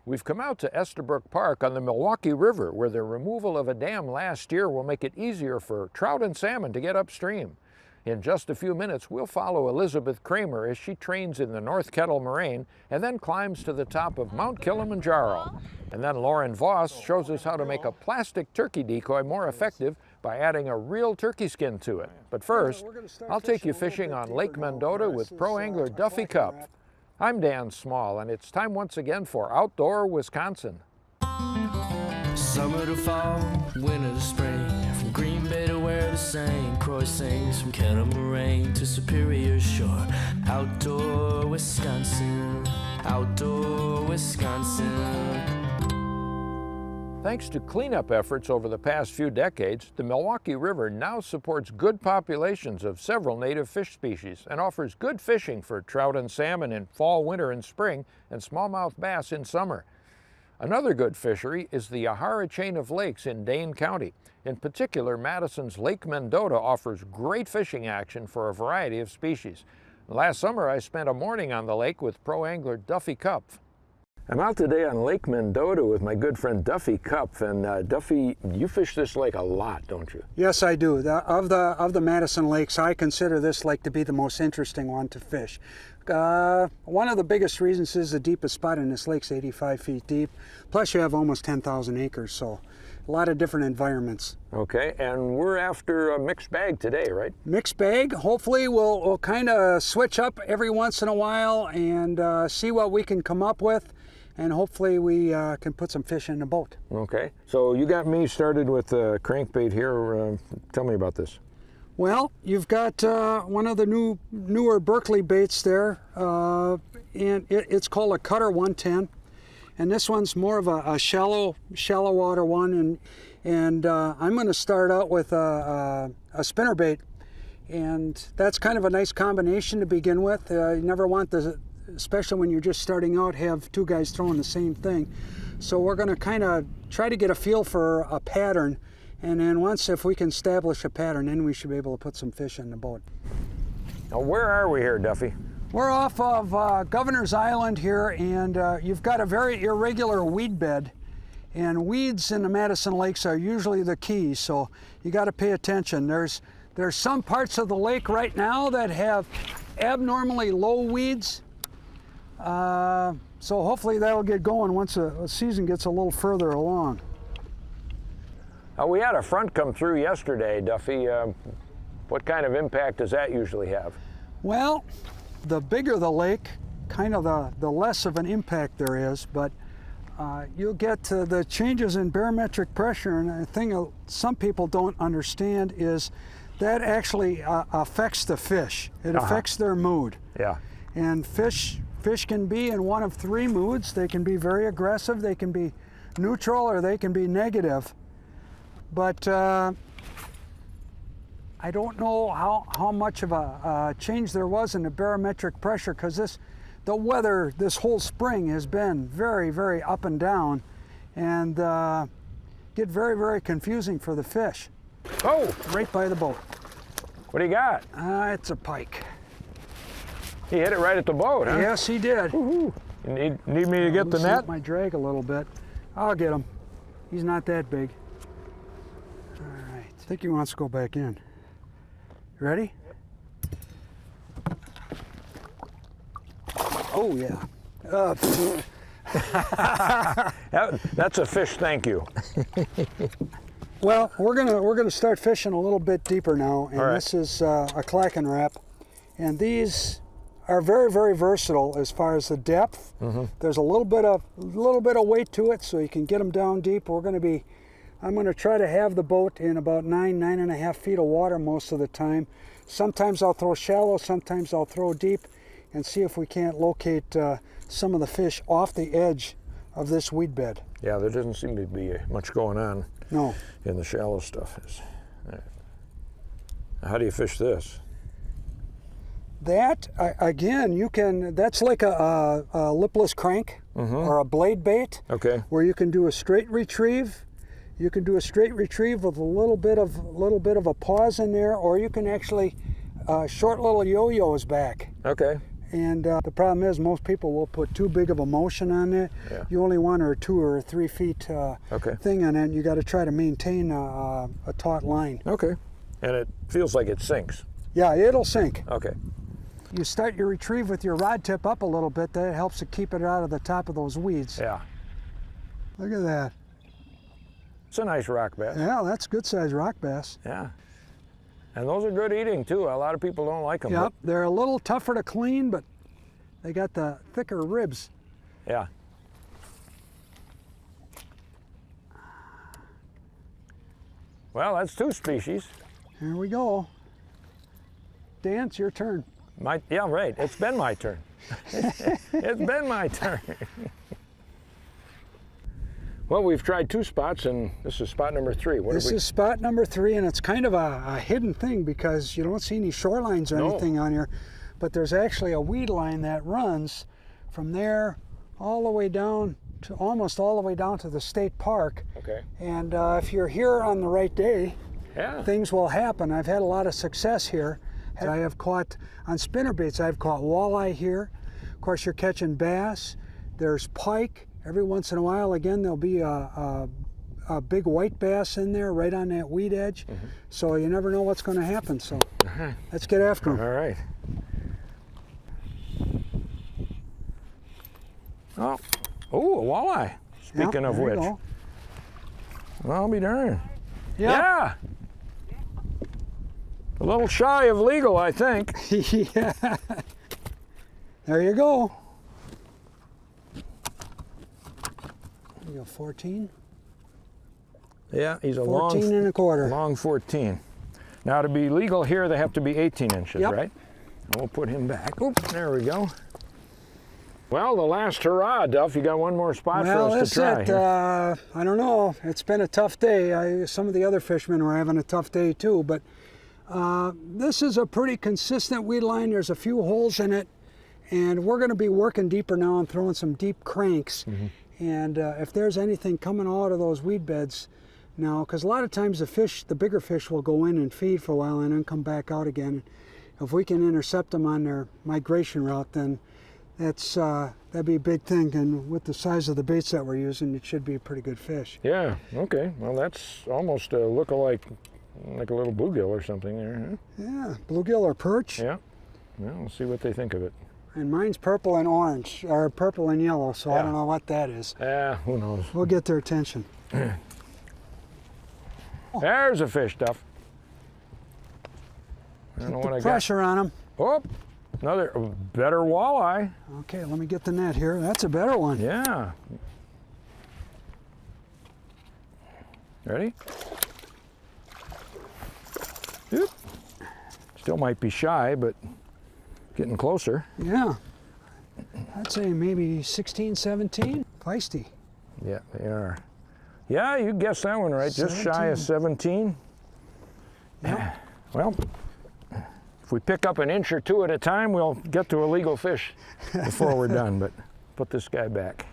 We've come out to Estabrook Park on the Milwaukee River, where the removal of a dam last year will make it easier for trout and salmon to get upstream. In just a few minutes, we'll follow Elizabeth Cramer as she trains in the North Kettle Moraine and then climbs to the top of Mount Kilimanjaro. And then Loren Voss shows us how to make a plastic turkey decoy more effective by adding a real turkey skin to it. But first, I'll take you fishing on Lake Mendota with pro angler Duffy Kopf. I'm Dan Small, and it's time once again for Outdoor Wisconsin. Summer to fall, winter to spring, from Green Bay to where the St. Croix sings, from Kettle Moraine to Superior Shore. Outdoor Wisconsin, outdoor Wisconsin. Thanks to cleanup efforts over the past few decades, the Milwaukee River now supports good populations of several native fish species and offers good fishing for trout and salmon in fall, winter, and spring, and smallmouth bass in summer. Another good fishery is the Yahara chain of lakes in Dane County. In particular, Madison's Lake Mendota offers great fishing action for a variety of species. Last summer, I spent a morning on the lake with pro angler Duffy Kopf. I'm out today on Lake Mendota with my good friend Duffy Kopf, and Duffy, you fish this lake a lot, don't you? Yes, I do. Of the Madison lakes, I consider this lake to be the most interesting one to fish. One of the biggest reasons is the deepest spot in this lake's 85 feet deep. Plus, you have almost 10,000 acres, so a lot of different environments. Okay, and we're after a mixed bag today, right? Mixed bag. Hopefully, we'll kind of switch up every once in a while and see what we can come up with. And hopefully we can put some fish in the boat. Okay, so you got me started with crankbait here. Tell me about this. Well, you've got one of the newer Berkeley baits there, and it's called a Cutter 110. And this one's more of a shallow water one. And I'm going to start out with a spinnerbait. And that's kind of a nice combination to begin with. You never want especially when you're just starting out, have two guys throwing the same thing. So we're going to kind of try to get a feel for a pattern, and then if we can establish a pattern, then we should be able to put some fish in the boat. Now, where are we here, Duffy? We're off of Governor's Island here, and you've got a very irregular weed bed, and weeds in the Madison Lakes are usually the key, so you got to pay attention. There's some parts of the lake right now that have abnormally low weeds. So hopefully that'll get going once the season gets a little further along. We had a front come through yesterday, Duffy. What kind of impact does that usually have? Well, the bigger the lake, kind of the less of an impact there is, but you'll get the changes in barometric pressure, and a thing some people don't understand is that actually affects the fish. It affects their mood. Yeah. And fish can be in one of three moods. They can be very aggressive, they can be neutral, or they can be negative. But I don't know how much of a change there was in the barometric pressure, because the weather this whole spring has been very, very up and down, and get very, very confusing for the fish. Oh! Right by the boat. What do you got? It's a pike. He hit it right at the boat, huh? Yes, he did. Woohoo. You need me to get the net? My drag a little bit. I'll get him. He's not that big. All right. I think he wants to go back in. Ready? Oh yeah. That's a fish, thank you. Well, we're gonna start fishing a little bit deeper now, and this is a clacking wrap, and these are very, very versatile as far as the depth. Mm-hmm. There's a little bit of weight to it, so you can get them down deep. I'm going to try to have the boat in about 9.5 feet of water most of the time. Sometimes I'll throw shallow, sometimes I'll throw deep, and see if we can't locate some of the fish off the edge of this weed bed. Yeah, there doesn't seem to be much going on. No. In the shallow stuff. How do you fish this? That, again, that's like a lipless crank, or a blade bait, where you can do a straight retrieve. You can do a straight retrieve with a little bit of a pause in there, or you can actually short little yo-yos back. Okay. And the problem is most people will put too big of a motion on it. Yeah. You only want a 2 or 3 feet Okay. thing on it, and you got to try to maintain a taut line. Okay. And it feels like it sinks. Yeah, it'll sink. Okay. You start your retrieve with your rod tip up a little bit. That helps to keep it out of the top of those weeds. Yeah. Look at that. It's a nice rock bass. Yeah, that's good size rock bass. Yeah. And those are good eating too. A lot of people don't like them. Yep, they're a little tougher to clean, but they got the thicker ribs. Yeah. Well, that's 2 species. Here we go. Dan, it's your turn. Yeah, right. It's been my turn. It's been my turn. Well, we've tried 2 spots, and this is spot number 3. This is spot number 3, and it's kind of a hidden thing because you don't see any shorelines or anything on here, but there's actually a weed line that runs from there all the way down to almost all the way down to the state park. Okay. And if you're here on the right day, Yeah. things will happen. I've had a lot of success here. I have caught, on spinnerbaits, I've caught walleye here. Of course, you're catching bass. There's pike. Every once in a while, again, there'll be a big white bass in there right on that weed edge. So you never know what's going to happen. So let's get after them. All right. Oh, a walleye. Speaking of there you which. go. Well, I'll be darned. Yep. Yeah. A little shy of legal, I think. Yeah. There you go. There you go, 14. Yeah, he's a 14 long, and a quarter. long 14. Now, to be legal here, they have to be 18 inches, Yep. right? We'll put him back. Oop, there we go. Well, the last hurrah, Duff. You got one more spot Well, for us that's to try it. here. I don't know. It's been a tough day. Some of the other fishermen were having a tough day too, but this is a pretty consistent weed line. There's a few holes in it, and we're going to be working deeper now and throwing some deep cranks. And if there's anything coming out of those weed beds now, because a lot of times the bigger fish will go in and feed for a while and then come back out again. If we can intercept them on their migration route, then that'd be a big thing, and with the size of the baits that we're using, it should be a pretty good fish. Yeah, okay. Well, that's almost a look-alike, like a little bluegill or something there, huh? Yeah, bluegill or perch. Yeah. Well, we'll see what they think of it. And mine's purple and orange, or purple and yellow, so I don't know what that is. Yeah, who knows? We'll get their attention. There's a fish, Duff. I don't know what I got. Pressure on them. Oh, another better walleye. Okay, let me get the net here. That's a better one. Yeah. Ready? Oop. Still might be shy, but getting closer. Yeah. I'd say maybe 16, 17. Feisty. Yeah, they are. Yeah, you guessed that one right. Just shy of 17. Yep. Well, if we pick up an inch or 2 at a time, we'll get to a legal fish before we're done. But put this guy back.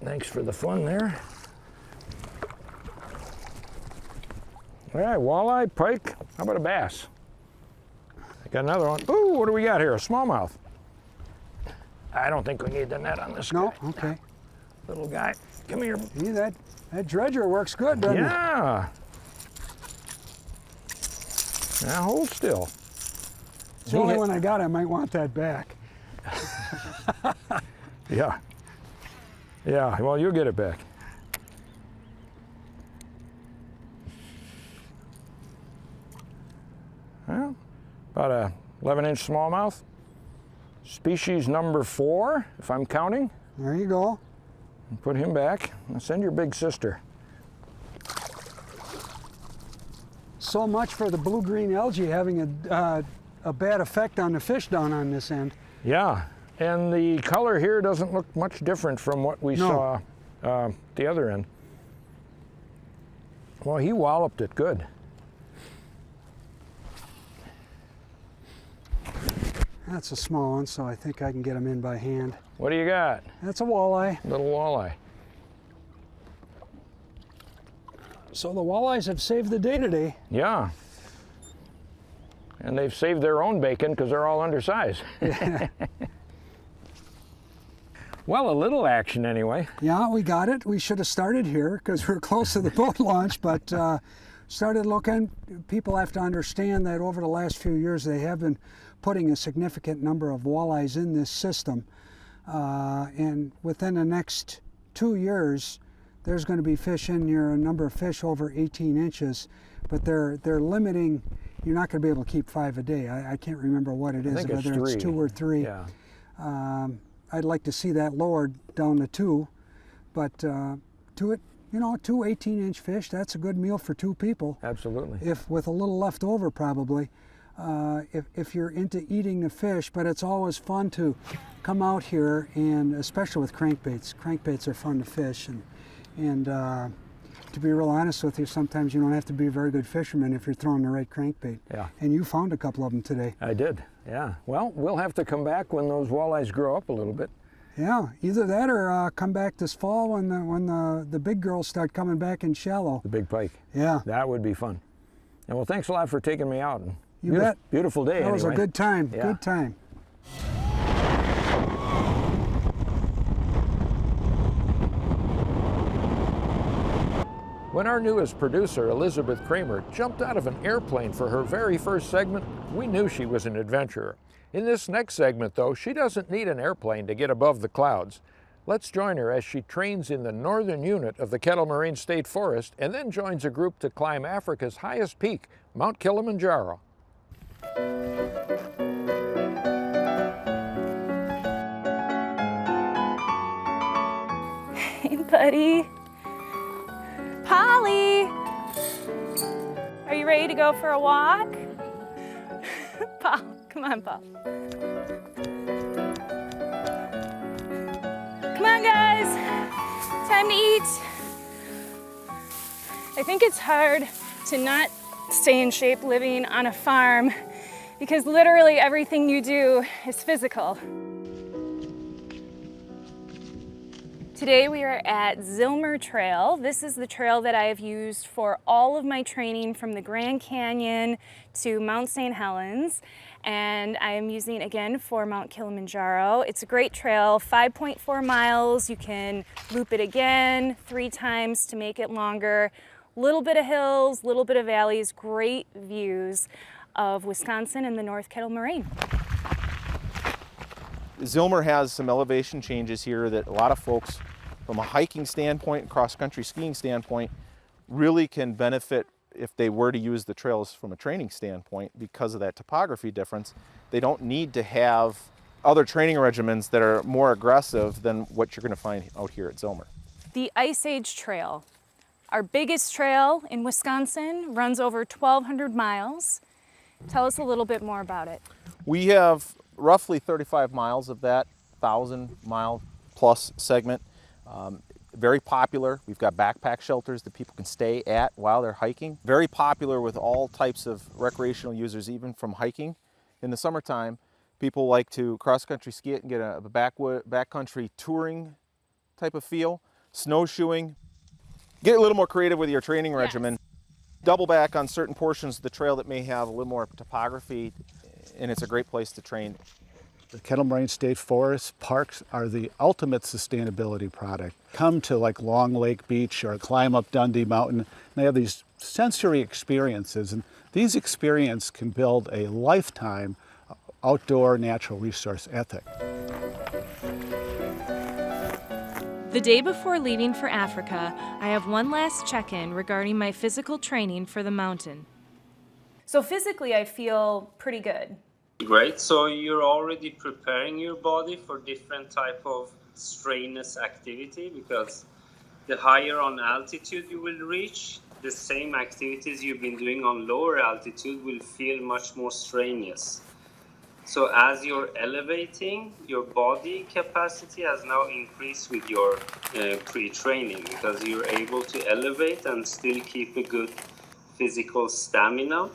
Thanks for the fun there. All right, walleye, pike. How about a bass? I got another one. Ooh, what do we got here? A smallmouth. I don't think we need the net on this guy. No, okay. Little guy, come here. See, that dredger works good, doesn't it? Yeah. Now hold still. It's the only one I got. I might want that back. Yeah. Yeah, well, you'll get it back. Well, about a 11-inch smallmouth. Species number 4, if I'm counting. There you go. Put him back. Now send your big sister. So much for the blue-green algae having a bad effect on the fish down on this end. Yeah, and the color here doesn't look much different from what we saw the other end. Well, he walloped it good. That's a small one, so I think I can get him in by hand. What do you got? That's a walleye. Little walleye. So the walleyes have saved the day today. Yeah. And they've saved their own bacon because they're all undersized. Well, a little action anyway. Yeah, we got it. We should have started here because we're close to the boat launch, but started looking. People have to understand that over the last few years they have been putting a significant number of walleyes in this system. And within the next 2 years, there's going to be fish in here, a number of fish over 18 inches, but they're limiting. You're not going to be able to keep 5 a day. I can't remember what it is, whether it's 2 or 3. Yeah. I'd like to see that lowered down to 2, but you know, 2 18-inch fish, that's a good meal for 2 people. Absolutely. If with a little left over, probably. If you're into eating the fish, but it's always fun to come out here, and especially with crankbaits. Crankbaits are fun to fish, and to be real honest with you, sometimes you don't have to be a very good fisherman if you're throwing the right crankbait. Yeah. And you found a couple of them today. I did, yeah. Well, we'll have to come back when those walleyes grow up a little bit. Yeah, either that or come back this fall when the big girls start coming back in shallow. The big pike. Yeah. That would be fun. And well, thanks a lot for taking me out. You bet. Beautiful day. That was a anyway. good time. Yeah. Good time. When our newest producer, Elizabeth Cramer, jumped out of an airplane for her very first segment, we knew she was an adventurer. In this next segment, though, she doesn't need an airplane to get above the clouds. Let's join her as she trains in the northern unit of the Kettle Moraine State Forest and then joins a group to climb Africa's highest peak, Mount Kilimanjaro. Hey, buddy. Polly! Are you ready to go for a walk? Paul, come on, Paul. Come on, guys. Time to eat. I think it's hard to not stay in shape living on a farm because literally everything you do is physical. Today we are at Zilmer Trail. This is the trail that I have used for all of my training from the Grand Canyon to Mount St. Helens, and I am using it again for Mount Kilimanjaro. It's a great trail, 5.4 miles. You can loop it again 3 times to make it longer. Little bit of hills, little bit of valleys, great views of Wisconsin and the North Kettle Moraine. Zilmer has some elevation changes here that a lot of folks from a hiking standpoint and cross-country skiing standpoint really can benefit if they were to use the trails from a training standpoint because of that topography difference. They don't need to have other training regimens that are more aggressive than what you're going to find out here at Zilmer. The Ice Age Trail, our biggest trail in Wisconsin, runs over 1,200 miles. Tell us a little bit more about it. We have roughly 35 miles of that 1,000-mile plus segment. Very popular. We've got backpack shelters that people can stay at while they're hiking. Very popular with all types of recreational users, even from hiking. In the summertime, people like to cross-country ski it and get a backcountry touring type of feel. Snowshoeing. Get a little more creative with your training regimen. Double back on certain portions of the trail that may have a little more topography, and it's a great place to train. The Kettle Moraine State Forest parks are the ultimate sustainability product. Come to like Long Lake Beach or climb up Dundee Mountain, and they have these sensory experiences, and these experiences can build a lifetime outdoor natural resource ethic. The day before leaving for Africa, I have one last check-in regarding my physical training for the mountain. So physically, I feel pretty good. Great. So you're already preparing your body for different type of strenuous activity, because the higher on altitude you will reach, the same activities you've been doing on lower altitude will feel much more strenuous. So as you're elevating, your body capacity has now increased with your pre-training, because you're able to elevate and still keep a good physical stamina.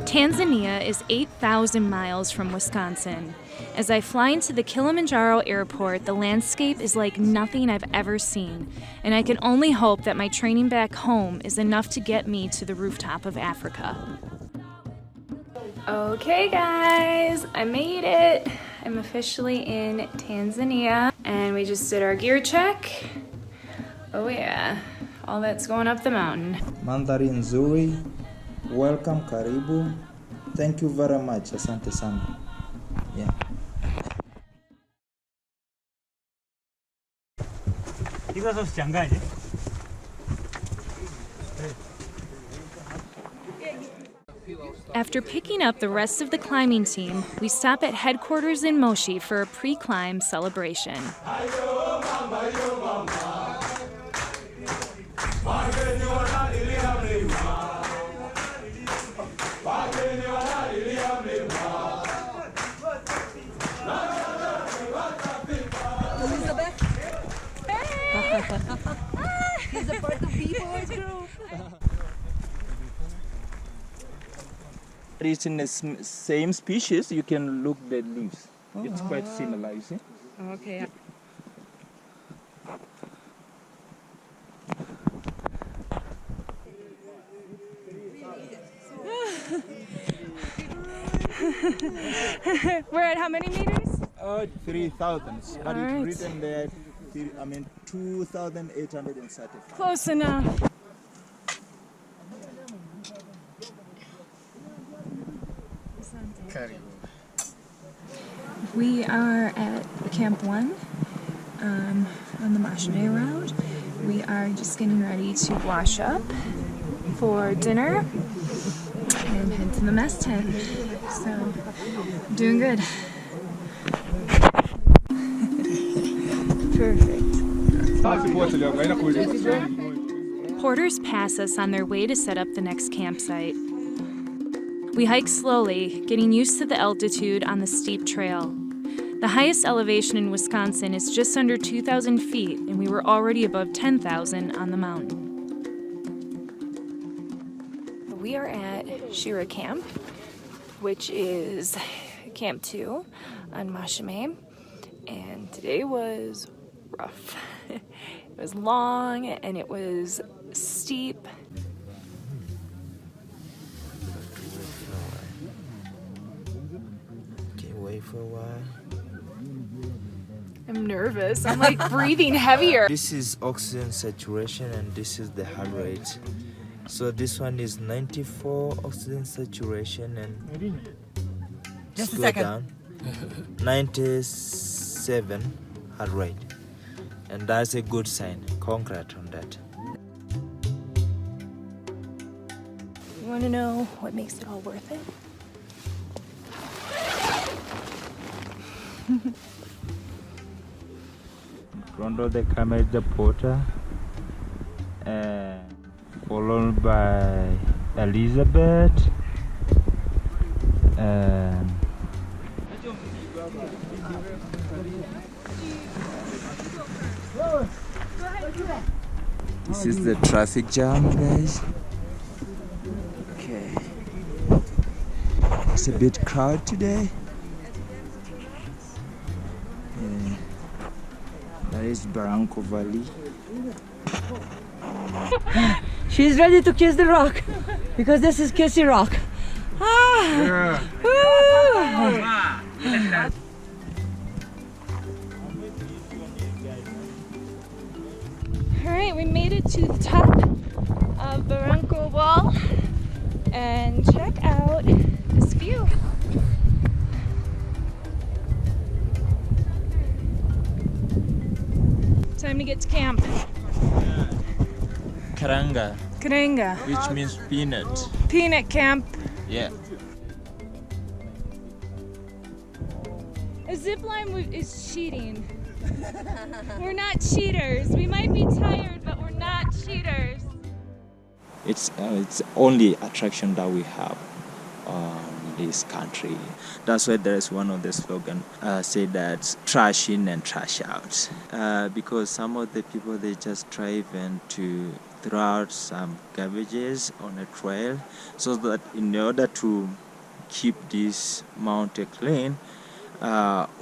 Tanzania is 8,000 miles from Wisconsin. As I fly into the Kilimanjaro airport, the landscape is like nothing I've ever seen, and I can only hope that my training back home is enough to get me to the rooftop of Africa. Okay guys, I made it. I'm officially in Tanzania and we just did our gear check. Oh yeah, all that's going up the mountain. Mandhari nzuri. Welcome, karibu. Thank you very much. Asante sana. Yeah. After picking up the rest of the climbing team, we stop at headquarters in Moshi for a pre-climb celebration. Elizabeth? He's a part of B-Boys group. It's in the same species. You can look the leaves. It's quite similar, you see. Okay. We're at how many meters? 3,000. But Alright. it's written there, 2,835. Close enough. We are at Camp 1 on the Mashme Road. We are just getting ready to wash up for dinner and head to the mess tent. So, doing good. Perfect. Porters pass us on their way to set up the next campsite. We hike slowly, getting used to the altitude on the steep trail. The highest elevation in Wisconsin is just under 2,000 feet, and we were already above 10,000 on the mountain. We are at Shira Camp, which is Camp 2 on Mashime, and today was rough. It was long and it was steep. Okay, wait for a while. I'm nervous. I'm like breathing heavier. This is oxygen saturation and this is the heart rate. So this one is 94 oxygen saturation and Just a slow second. down. 97 heart rate. And that's a good sign. Congrats on that. You want to know what makes it all worth it? In front of the camera is the porter, followed by Elizabeth, This is the traffic jam, guys. Okay. It's a bit crowded today. Yeah. That is Barranco Valley. She's ready to kiss the rock because this is Kissy Rock. Ah! Woo! All right, we made it to the top of Barranco-Awal, and check out this view. Time to get to camp. Karanga, Karenga, which means peanut. peanut camp. Yeah. A zip line is cheating. We're not cheaters. We might be tired, but we're not cheaters. It's only attraction that we have in this country. That's why there is one of the slogan say that trash in and trash out. Because some of the people, they just drive and to throw out some garbages on a trail, so that in order to keep this mountain clean,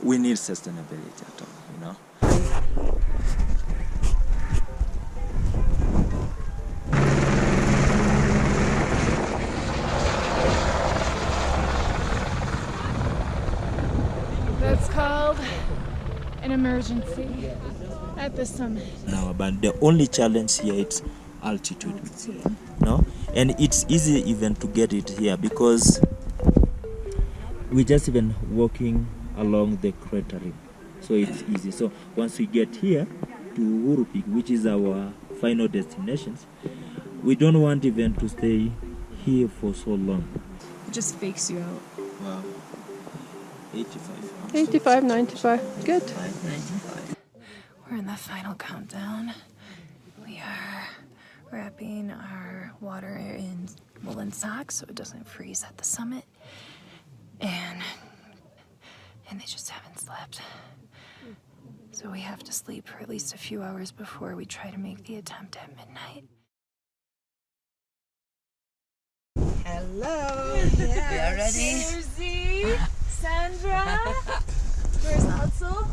we need sustainability at all, you know. That's called an emergency at the summit. No, but the only challenge here is altitude. No, and it's easy even to get it here because we just even walking along the cratering, so it's easy. So once we get here to Uhuru Peak, which is our final destination, we don't want even to stay here for so long. It just fakes you out. Wow. 85. 85, 95. Good. 95. We're in the final countdown. We are wrapping our water in woolen socks so it doesn't freeze at the summit. And they just haven't slept. So we have to sleep for at least a few hours before we try to make the attempt at midnight. Hello. Yes. We are ready. Susie, Sandra, where's Atzel?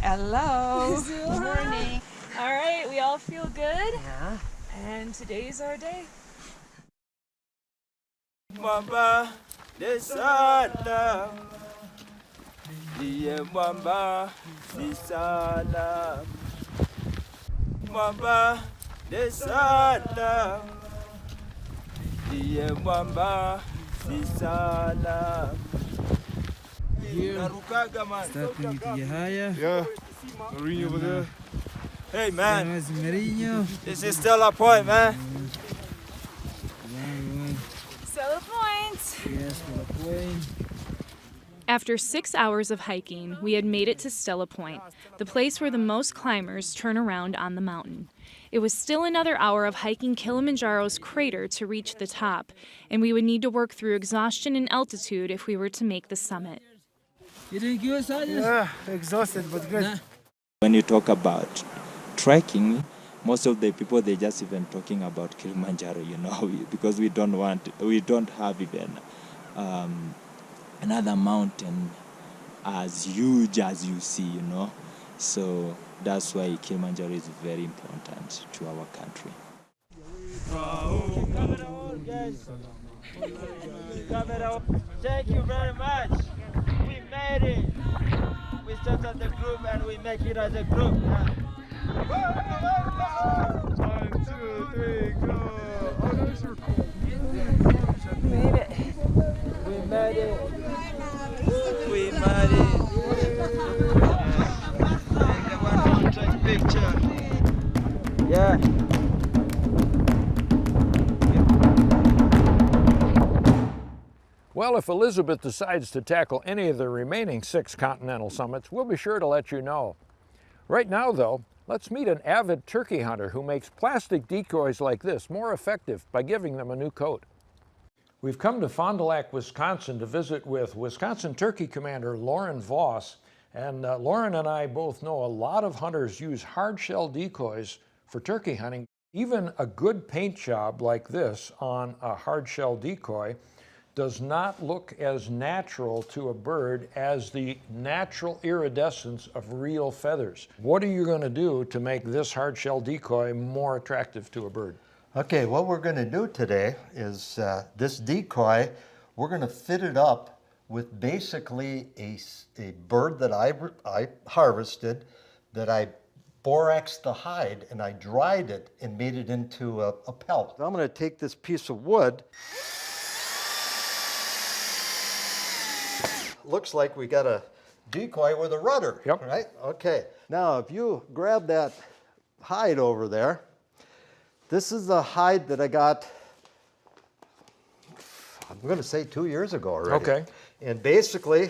Hello. Good morning. All right, we all feel good. Yeah. And today's our day. Mwamba de sana, diye mwamba ni sana. Mwamba de sana, diye mwamba ni sana. Narukaga man. Stepping into Yahaya. Yeah, Mourinho over there. Hey man, There's Mourinho. this is still a point, man. Stella Point. Yes, for the plane. After 6 hours of hiking, we had made it to Stella Point, the place where the most climbers turn around on the mountain. It was still another hour of hiking Kilimanjaro's crater to reach the top, and we would need to work through exhaustion and altitude if we were to make the summit. You doing good, Sajid? Yeah, exhausted but good. Nah. When you talk about trekking, most of the people, they just even talking about Kilimanjaro, you know, because we don't have even another mountain as huge as you see, you know. So that's why Kilimanjaro is very important to our country. Thank you very much. We made it. We started the group and we make it as a group. 1, 2, 3, go. Oh, those are cool. We made it. We made it. We made it. Take picture. Yeah. Well, if Elizabeth decides to tackle any of the remaining 6 continental summits, we'll be sure to let you know. Right now, though, let's meet an avid turkey hunter who makes plastic decoys like this more effective by giving them a new coat. We've come to Fond du Lac, Wisconsin to visit with Wisconsin Turkey Commander Loren Voss. And Loren and I both know a lot of hunters use hard-shell decoys for turkey hunting. Even a good paint job like this on a hard-shell decoy does not look as natural to a bird as the natural iridescence of real feathers. What are you going to do to make this hard-shell decoy more attractive to a bird? Okay, what we're going to do today is this decoy, we're going to fit it up with basically a bird that I harvested, that I boraxed the hide, and I dried it and made it into a pelt. I'm going to take this piece of wood. Looks like we got a decoy with a rudder, right? Okay. Now, if you grab that hide over there, this is the hide that I got, I'm going to say 2 years ago already. Okay. And basically,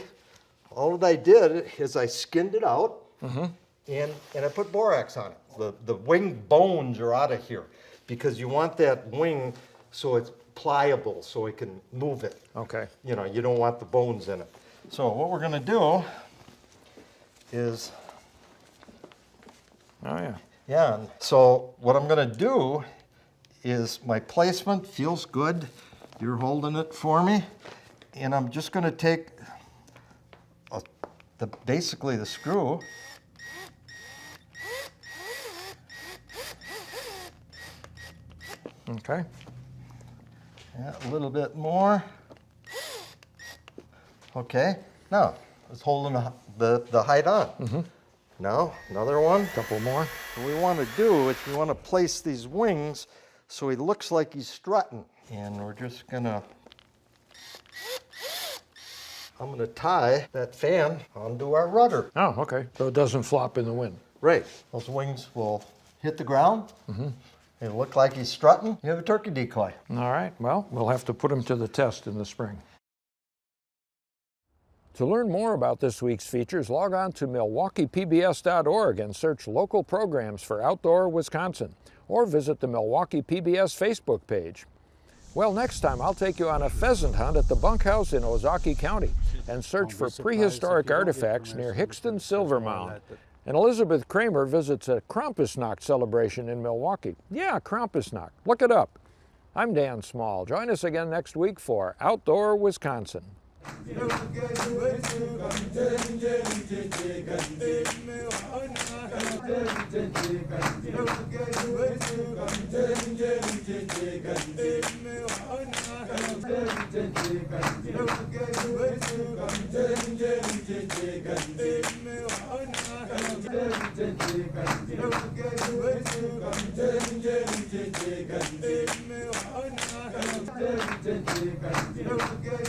all that I did is I skinned it out, and I put borax on it. The wing bones are out of here because you want that wing so it's pliable, so it can move it. Okay. You know, you don't want the bones in it. So what we're going to do is, yeah, so what I'm going to do is my placement feels good. You're holding it for me. And I'm just going to take a basically the screw. Okay. Yeah, a little bit more. Okay, now it's holding the height on. Now, another one. Couple more. What we want to do is we want to place these wings so he looks like he's strutting. And we're just gonna, I'm gonna tie that fan onto our rudder. Oh, okay. So it doesn't flop in the wind. Right. Those wings will hit the ground. It'll look like he's strutting. You have a turkey decoy. All right. Well, we'll have to put him to the test in the spring. To learn more about this week's features, log on to MilwaukeePBS.org and search local programs for Outdoor Wisconsin, or visit the Milwaukee PBS Facebook page. Well, next time I'll take you on a pheasant hunt at the bunkhouse in Ozaukee County and search for prehistoric artifacts near Hickston Silver Mound. And Elizabeth Cramer visits a Krampusnacht celebration in Milwaukee. Yeah, Krampusnacht. Look it up. I'm Dan Small. Join us again next week for Outdoor Wisconsin. Okay.